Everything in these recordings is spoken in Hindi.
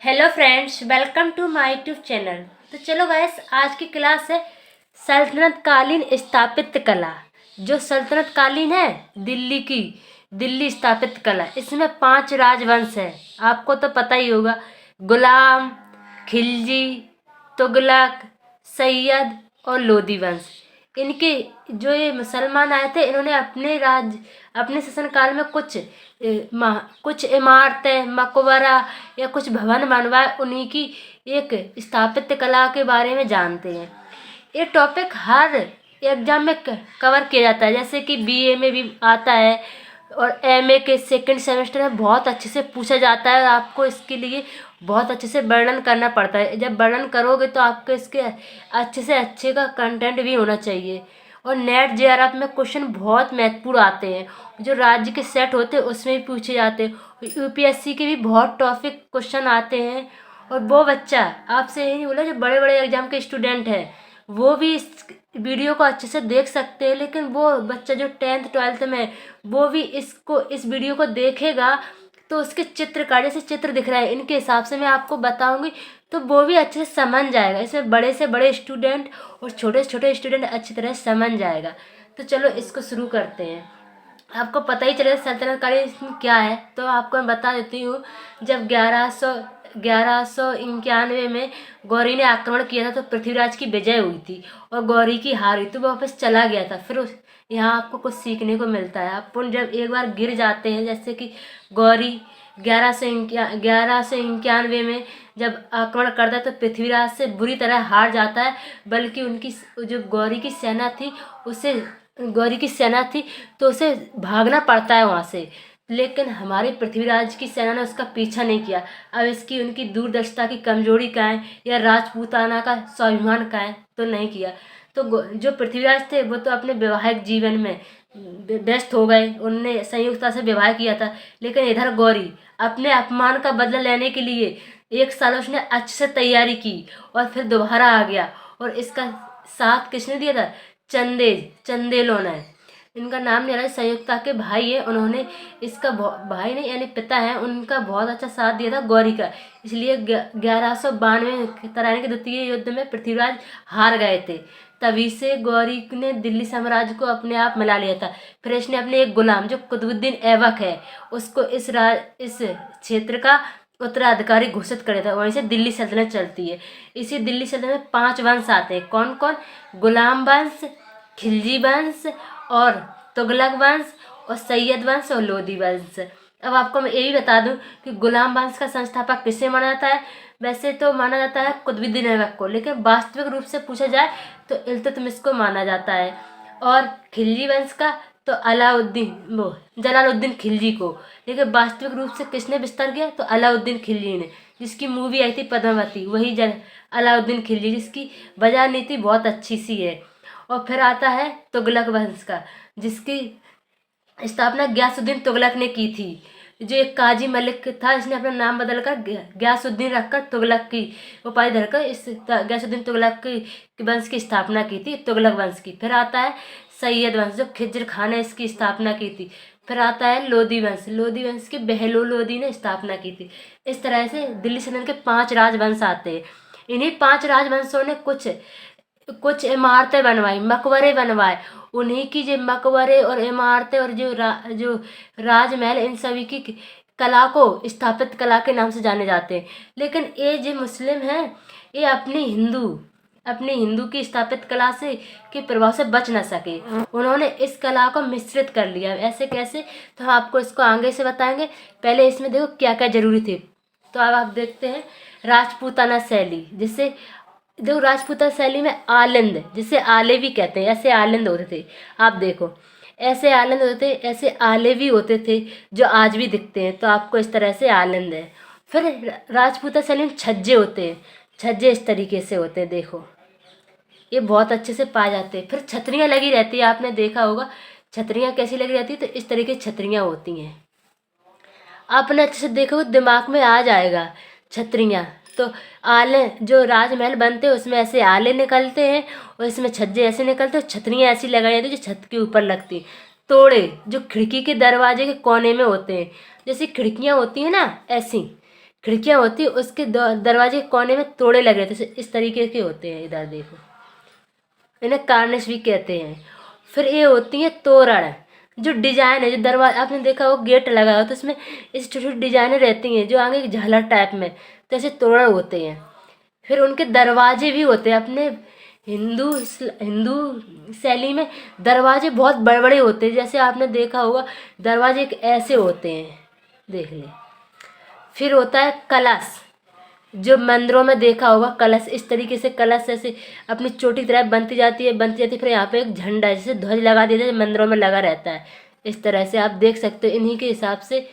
Hello friends, welcome to my YouTube channel. तो चलो गाइस, आज की क्लास है सल्तनत कालीन स्थापित कला। जो सल्तनत कालीन है दिल्ली स्थापित कला, इसमें 5 राजवंश है। आपको तो पता ही होगा, गुलाम, खिलजी, तुगलक, सैयद और लोदी वंश। इनके जो ये मुसलमान आए थे, इन्होंने अपने शासनकाल में कुछ इमारतें, मकबरा या कुछ भवन बनवाए। उन्हीं की एक स्थापत्य कला के बारे में जानते हैं। ये टॉपिक हर एग्जाम में कवर किया जाता है, जैसे कि बीए में भी आता है और एमए के सेकंड सेमेस्टर में बहुत अच्छे से पूछा जाता है। और आपको इसके लिए बहुत अच्छे से वर्णन करना पड़ता है। जब वर्णन करोगे तो आपको इसके अच्छे से अच्छे का कंटेंट भी होना चाहिए। और नेट जेआरएफ में क्वेश्चन बहुत महत्वपूर्ण आते हैं, जो राज्य के सेट होते हैं उसमें भी पूछे जाते हैं। यूपीएससी के भी बहुत टॉपिक क्वेश्चन आते हैं। और वो बच्चा, आपसे यही नहीं बोला, जो बड़े बड़े एग्जाम के स्टूडेंट हैं वो भी इस वीडियो को अच्छे से देख सकते हैं। लेकिन वो बच्चा जो 10th 12th में है, वो भी इस वीडियो को देखेगा तो उसके चित्रकार, जैसे चित्र दिख रहा है इनके हिसाब से मैं आपको बताऊंगी, तो वो भी अच्छे से समझ जाएगा। इसमें बड़े से बड़े स्टूडेंट और छोटे से छोटे स्टूडेंट अच्छी तरह समझ जाएगा। तो चलो इसको शुरू करते हैं। आपको पता ही चलेगा सल्तनत कालीन क्या है, तो आपको मैं बता देती हूँ। जब 1191 में गौरी ने आक्रमण किया था, तो पृथ्वीराज की विजय हुई थी और गौरी की हार हुई, तो वो वापस चला गया था। फिर यहाँ आपको कुछ सीखने को मिलता है। अपन जब एक बार गिर जाते हैं, जैसे कि गौरी 1191 में जब आक्रमण करता है, तो पृथ्वीराज से बुरी तरह हार जाता है। बल्कि उनकी जो गौरी की सेना थी तो उसे भागना पड़ता है वहाँ से। लेकिन हमारे पृथ्वीराज की सेना ने उसका पीछा नहीं किया। अब इसकी उनकी दूरदर्शिता की कमजोरी का है या राजपूताना का स्वाभिमान का है, तो नहीं किया। तो जो पृथ्वीराज थे वो तो अपने वैवाहिक जीवन में व्यस्त हो गए, उनने संयुक्ता से विवाह किया था। लेकिन इधर गौरी अपने अपमान का बदला लेने के लिए 1 साल उसने अच्छे से तैयारी की और फिर दोबारा आ गया। और इसका साथ किसने दिया था? चंदेलों ने। इनका नाम नहीं आ रहा, संयुक्ता के भाई है। उन्होंने इसका भाई नहीं यानी पिता है, उनका बहुत अच्छा साथ दिया था गौरी का। इसलिए 1192 तराइन के द्वितीय युद्ध में पृथ्वीराज हार गए थे। तभी से गौरी ने दिल्ली साम्राज्य को अपने आप मिला लिया था। फिर इसने अपने एक गुलाम, जो कुतुबुद्दीन ऐबक है, उसको इस क्षेत्र का उत्तराधिकारी घोषित कर दिया था। वहीं से दिल्ली सल्तनत चलती है। इसी दिल्ली सल्तनत में 5 वंश आते हैं। कौन कौन? गुलाम वंश, खिलजी वंश और तुगलक वंश और सैयद वंश और लोदी वंश। अब आपको मैं ये भी बता दूं कि गुलाम वंश का संस्थापक किसे माना जाता है? वैसे तो माना जाता है कुतुबुद्दीन ऐबक को, लेकिन वास्तविक रूप से पूछा जाए तो इल्तुतमिश को माना जाता है। और खिलजी वंश का तो जलालुद्दीन खिलजी को। लेकिन वास्तविक रूप से किसने विस्तार किया? तो अलाउद्दीन खिलजी ने, जिसकी मूवी आई थी पद्मावती, वही अलाउद्दीन खिलजी, जिसकी बाजार नीति बहुत अच्छी सी है। और फिर आता है तुगलक वंश का, जिसकी स्थापना गयासुद्दीन तुगलक ने की थी। जो एक काजी मलिक था, इसने अपना नाम बदलकर गयासुद्दीन रखकर तुगलक की उपाधि धरकर इस गयासुद्दीन तुगलक की वंश की स्थापना की थी, तुगलक वंश की। फिर आता है सैयद वंश, जो खिज्र खान ने इसकी स्थापना की थी। फिर आता है लोदी वंश की बहलोल लोदी ने स्थापना की थी। इस तरह से दिल्ली सल्तनत के 5 राजवंश आते हैं। इन्हीं 5 राजवंशों ने कुछ इमारतें बनवाई, मकबरे बनवाए। उन्हीं की जो मकबरे और इमारतें और जो राजमहल, इन सभी की कला को स्थापित कला के नाम से जाने जाते हैं। लेकिन ये जो मुस्लिम हैं, ये अपनी हिंदू की स्थापित कला से के प्रभाव से बच न सके। उन्होंने इस कला को मिश्रित कर लिया। ऐसे कैसे? तो हम आपको इसको आगे से बताएंगे। पहले इसमें देखो क्या क्या जरूरी थे। तो अब आप देखते हैं राजपूताना शैली, जिसे देखो राजपूताना शैली में आलिंद, जिसे आले भी कहते हैं, ऐसे आलिंद होते थे। आप देखो ऐसे आलिंद होते थे, ऐसे आले भी होते थे जो आज भी दिखते हैं। तो आपको इस तरह से आलिंद है। फिर राजपूताना शैली में छज्जे होते हैं। छज्जे इस तरीके से होते हैं, देखो ये बहुत अच्छे से पाए जाते हैं। फिर छतरियाँ लगी रहती है, आपने देखा होगा छतरियाँ कैसी लगी रहती है। तो इस तरीके की छतरियाँ होती हैं। आपने अच्छे से देखो, दिमाग में आ जाएगा छतरियाँ। तो आले, जो राजमहल बनते हैं उसमें ऐसे आले निकलते हैं और इसमें छज्जे ऐसे निकलते हैं। छतरियाँ ऐसी लगाई जाती है जो छत के ऊपर लगती हैं। तोड़े जो खिड़की के दरवाजे के कोने में होते हैं, जैसी खिड़कियाँ होती हैं ना, ऐसी खिड़कियाँ होती हैं उसके दरवाजे के कोने में तोड़े लगे रहते हैं, इस तरीके के होते हैं। इधर देखो, इन्हें कार्निश भी कहते हैं। फिर ये होती है तोरण, जो डिजाइन है, जो दरवाजा आपने देखा वो गेट लगा हो तो इसमें इस छोटी छोटी डिजाइनें रहती हैं जो आगे एक झालर टाइप में, तो ऐसे तोरण होते हैं। फिर उनके दरवाजे भी होते हैं अपने हिंदू शैली में। दरवाजे बहुत बड़े बड़े होते हैं, जैसे आपने देखा होगा दरवाजे एक ऐसे होते हैं, देख ले। फिर होता है कलश, जो मंदिरों में देखा होगा कलश, इस तरीके से कलश ऐसे अपनी चोटी की तरह बनती जाती है बनती जाती है। फिर यहाँ पे एक झंडा जैसे ध्वज लगा दिया जाए, मंदिरों में लगा रहता है, इस तरह से आप देख सकते हो इन्हीं के हिसाब से।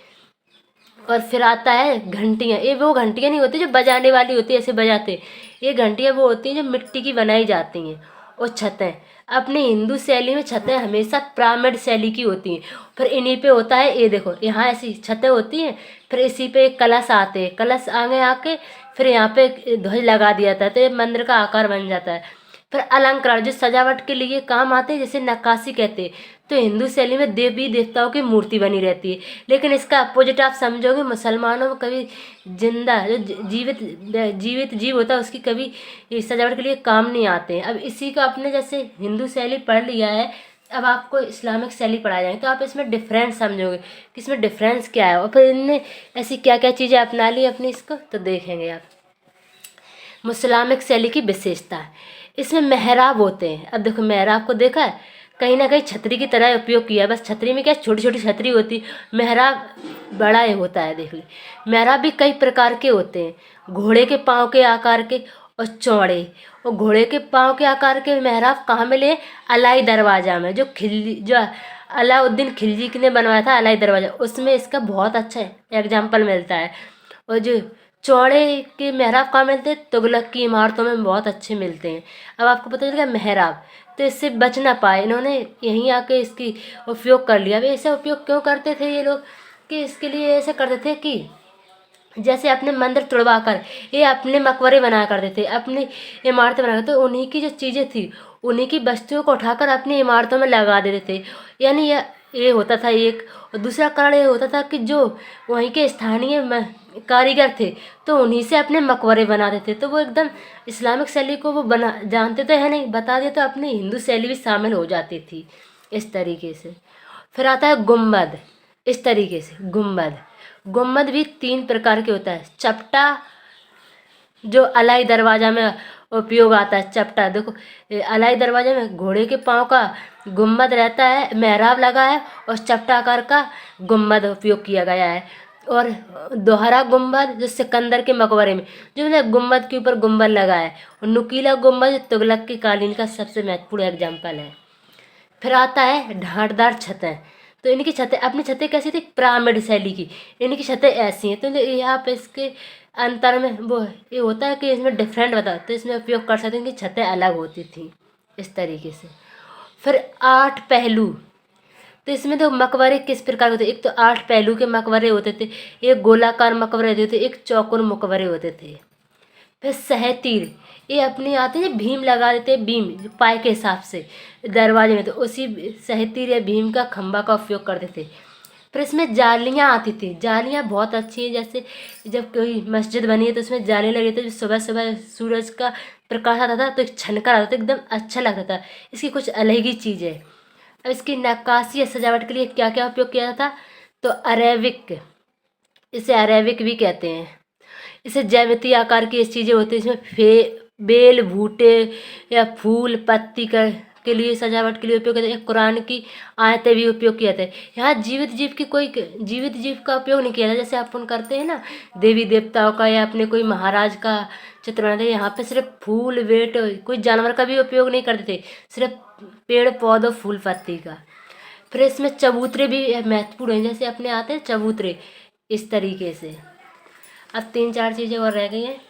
और फिर आता है घंटियाँ। ये वो घंटियाँ नहीं होती जो बजाने वाली होती है ऐसे बजाते, ये घंटियाँ वो होती हैं जो मिट्टी की बनाई जाती हैं। और छतें, अपने हिंदू शैली में छतें हमेशा पिरामिड शैली की होती हैं। फिर इन्हीं पे होता है, ये देखो यहाँ ऐसी छतें होती हैं, फिर इसी पे एक कलश आते हैं, कलश आगे आके फिर यहाँ पे एक ध्वज लगा दिया जाता है, तो ये मंदिर का आकार बन जाता है। फिर अलंकार जो सजावट के लिए काम आते हैं, जैसे नक्काशी कहते हैं, तो हिंदू शैली में देवी देवताओं की मूर्ति बनी रहती है। लेकिन इसका अपोजिट आप समझोगे, मुसलमानों में कभी जिंदा जो जीवित जीव होता है उसकी कभी सजावट के लिए काम नहीं आते हैं। अब इसी को आपने जैसे हिंदू शैली पढ़ लिया है, अब आपको इस्लामिक शैली पढ़ाई जाएगी तो आप इसमें डिफरेंस समझोगे कि इसमें डिफरेंस क्या है, और फिर इनने ऐसी क्या क्या चीज़ें अपना ली अपनी, इसको तो देखेंगे आप। इस्लामिक शैली की विशेषता है, इसमें मेहराब होते हैं। अब देखो मेहराब को देखा है, कहीं ना कहीं छतरी की तरह उपयोग किया है, बस छतरी में क्या छोटी छोटी छतरी होती, मेहराब बड़ा ही होता है। देख ले, मेहराब भी कई प्रकार के होते हैं, घोड़े के पाँव के आकार के और चौड़े। और घोड़े के पाँव के आकार के मेहराब कहाँ मिले? अलाई दरवाज़ा में, जो अलाउद्दीन खिलजी ने बनवाया था अलाई दरवाज़ा, उसमें इसका बहुत अच्छा एग्जाम्पल मिलता है। और जो चौड़े के मेहराब कहाँ मिलते हैं? तुगलक की इमारतों में बहुत अच्छे मिलते हैं। अब आपको पता चल गया मेहराब, तो इससे बच ना पाए, इन्होंने यहीं आके इसकी उपयोग कर लिया। अब ऐसे उपयोग क्यों करते थे ये लोग? कि इसके लिए ऐसे करते थे कि जैसे अपने मंदिर तुड़वा कर ये अपने मकबरे बनाया करते थे, अपनी इमारतें बनाया करते, तो उन्हीं की जो चीज़ें थी उन्हीं की वस्तुओं को उठाकर अपनी इमारतों में लगा देते थे। यानी ये होता था एक। और दूसरा कारण ये होता था कि जो वहीं के स्थानीय कारीगर थे तो उन्हीं से अपने मकबरे बनाते थे, तो वो एकदम इस्लामिक शैली को वो बना जानते तो है नहीं, बता दिया तो अपनी हिंदू शैली भी शामिल हो जाती थी इस तरीके से। फिर आता है गुम्बद, इस तरीके से गुम्बद भी 3 प्रकार के होता है। चपटा, जो अलाई दरवाज़ा में उपयोग आता है, चपटा देखो अलाई दरवाज़ा में घोड़े के पाँव का गुम्बद रहता है, मेहराब लगा है, और चपटा आकार का गुम्बद उपयोग किया गया है। और दोहरा गुम्बद जो सिकंदर के मकबरे में, जो मतलब गुम्बद के ऊपर गुम्बद लगा है। और नुकीला गुम्बद तुगलक की कालीन का सबसे महत्वपूर्ण एग्जाम्पल है। फिर आता है ढांटदार छतें, तो इनकी छतें, अपनी छतें कैसी थी? पिरामिड शैली की, इनकी छतें ऐसी हैं। तो यहाँ पे इसके अंतर में वो ये होता है कि इसमें डिफरेंट बता, तो इसमें उपयोग कर सकते हैं कि छतें अलग होती थी इस तरीके से। फिर 8 पहलू, तो इसमें तो मकबरे किस प्रकार होते? एक तो 8 पहलू के मकबरे होते थे, एक गोलाकार मकबरे होते थे, एक चौकोर मकबरे होते थे। फिर सहतीर, ये अपने आते हैं भीम लगा देते हैं, भीम पाए के हिसाब से दरवाजे में, तो उसी सहतीर या भीम का खंभा का उपयोग करते थे। फिर इसमें जालियाँ आती थी, जालियाँ बहुत अच्छी है, जैसे जब कोई मस्जिद बनी है तो उसमें जाली लगे थे, सुबह सुबह सूरज का प्रकाश आता था तो एक छनकर आता था, एकदम अच्छा लगता था। इसकी कुछ अलग ही चीज़ है। अब इसकी नक्काशी या सजावट के लिए क्या क्या उपयोग किया जाता? तो अरेबिक, इसे अरेबिक भी कहते हैं। इसे ज्यामितीय आकार की चीज़ें होती हैं, इसमें बेल, बूटे या फूल पत्ती के लिए सजावट के लिए उपयोग करते हैं। कुरान की आयतें भी उपयोग किए जाते हैं। यहाँ जीवित जीव का उपयोग नहीं किया जाता, जैसे अपन करते हैं ना देवी देवताओं का या अपने कोई महाराज का चित्र बनाते हैं। यहाँ पे सिर्फ फूल वेट, कोई जानवर का भी उपयोग नहीं करते थे, सिर्फ पेड़ पौधों फूल पत्ती का। फिर इसमें चबूतरे भी महत्वपूर्ण हैं, जैसे अपने आते हैं चबूतरे, इस तरीके से। अब 3-4 चीज़ें और रह गई हैं।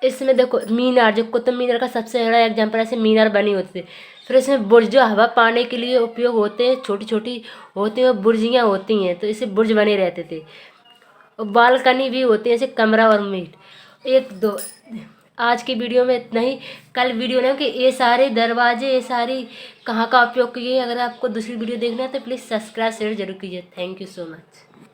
इसमें देखो मीनार, जो कुतुब मीनार का सबसे बड़ा एग्जाम्पल, ऐसे मीनार बनी होती थी। फिर इसमें बुर्ज, जो हवा पाने के लिए उपयोग होते हैं, छोटी छोटी होती हैं, बुर्जियाँ होती हैं, तो इसे बुर्ज बने रहते थे। और बालकनी भी होती है, जैसे कमरा और मीट। 1-2 आज की वीडियो में इतना ही। कल वीडियो में कि ये सारे दरवाजे, ये सारी कहाँ का उपयोग किए। अगर आपको दूसरी वीडियो देखना है तो प्लीज़ सब्सक्राइब शेयर जरूर कीजिए। Thank you so much.